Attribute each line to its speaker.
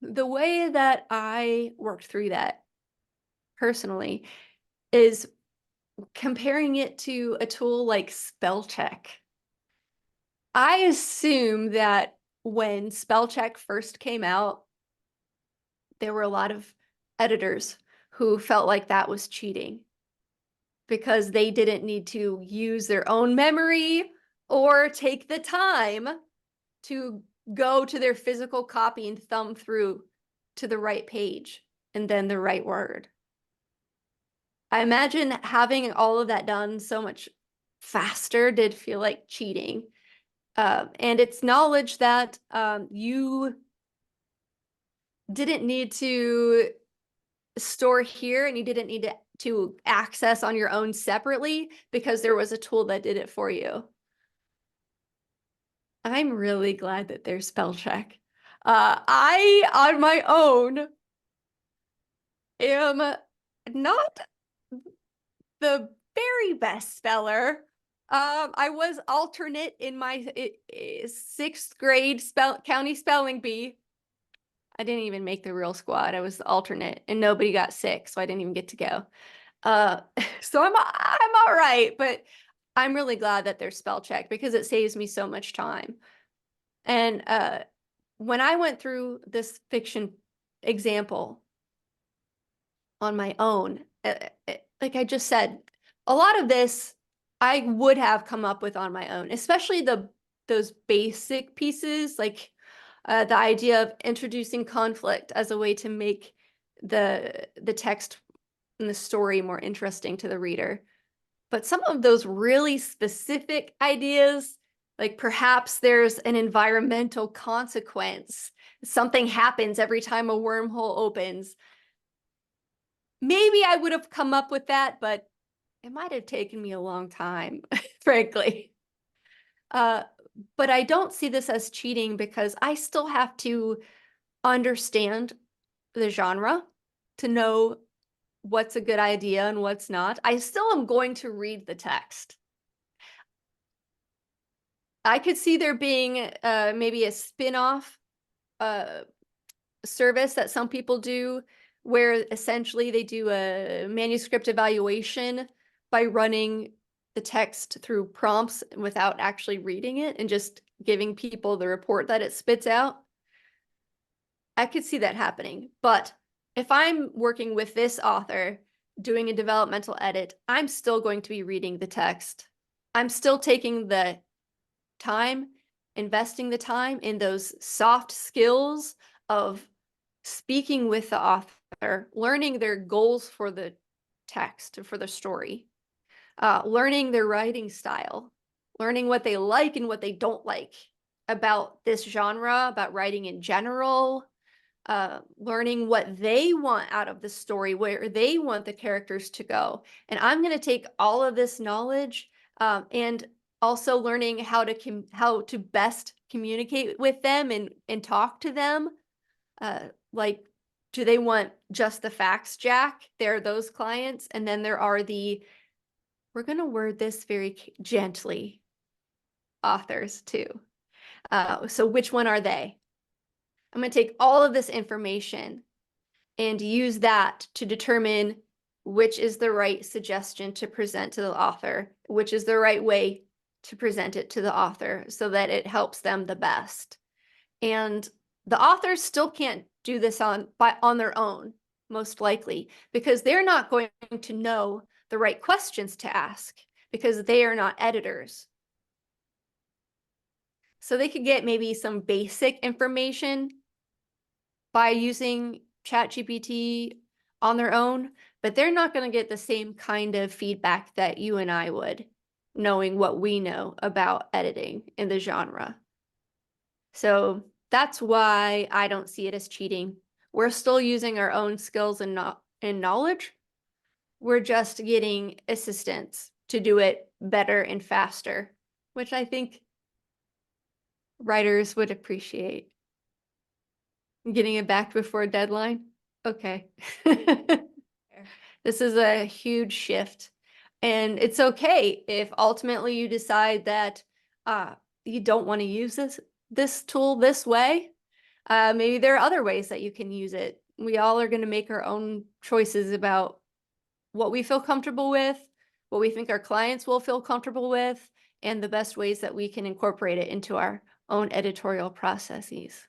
Speaker 1: The way that I worked through that personally is comparing it to a tool like spell check. I assume that when spell check first came out, there were a lot of editors who felt like that was cheating because they didn't need to use their own memory or take the time to go to their physical copy and thumb through to the right page and then the right word. I imagine having all of that done so much faster did feel like cheating. And it's knowledge that you didn't need to store here and you didn't need to access on your own separately because there was a tool that did it for you. I'm really glad that there's spell check. I, on my own, am not the very best speller. I was alternate in my sixth grade county spelling bee. I didn't even make the real squad. I was the alternate, and nobody got sick, so I didn't even get to go. So I'm all right, but I'm really glad that there's spell check because it saves me so much time. And when I went through this fiction example on my own, like I just said, a lot of this I would have come up with on my own, especially those basic pieces, like the idea of introducing conflict as a way to make the text and the story more interesting to the reader. But some of those really specific ideas, like perhaps there's an environmental consequence, something happens every time a wormhole opens. Maybe I would have come up with that, but it might have taken me a long time, frankly. But I don't see this as cheating because I still have to understand the genre to know what's a good idea and what's not. I still am going to read the text. I could see there being maybe a spin-off service that some people do where essentially they do a manuscript evaluation by running the text through prompts without actually reading it and just giving people the report that it spits out. I could see that happening. But if I'm working with this author doing a developmental edit, I'm still going to be reading the text. I'm still taking the time, investing the time in those soft skills of speaking with the author, learning their goals for the text, for the story, learning their writing style, learning what they like and what they don't like about this genre, about writing in general, learning what they want out of the story, where they want the characters to go. And I'm going to take all of this knowledge and also learning how to best communicate with them and talk to them. Like, do they want just the facts, Jack? There are those clients. And then there are we're going to word this very gently authors too. So which one are they? I'm going to take all of this information and use that to determine which is the right suggestion to present to the author, which is the right way to present it to the author so that it helps them the best. And the authors still can't do this on their own, most likely, because they're not going to know the right questions to ask because they are not editors. So they could get maybe some basic information by using ChatGPT on their own, but they're not going to get the same kind of feedback that you and I would, knowing what we know about editing in the genre. So that's why I don't see it as cheating. We're still using our own skills and knowledge. We're just getting assistance to do it better and faster, which I think writers would appreciate. Getting it back before a deadline? Okay. This is a huge shift. And it's okay if ultimately you decide that you don't want to use this tool this way. Maybe there are other ways that you can use it. We all are going to make our own choices about what we feel comfortable with, what we think our clients will feel comfortable with, and the best ways that we can incorporate it into our own editorial processes.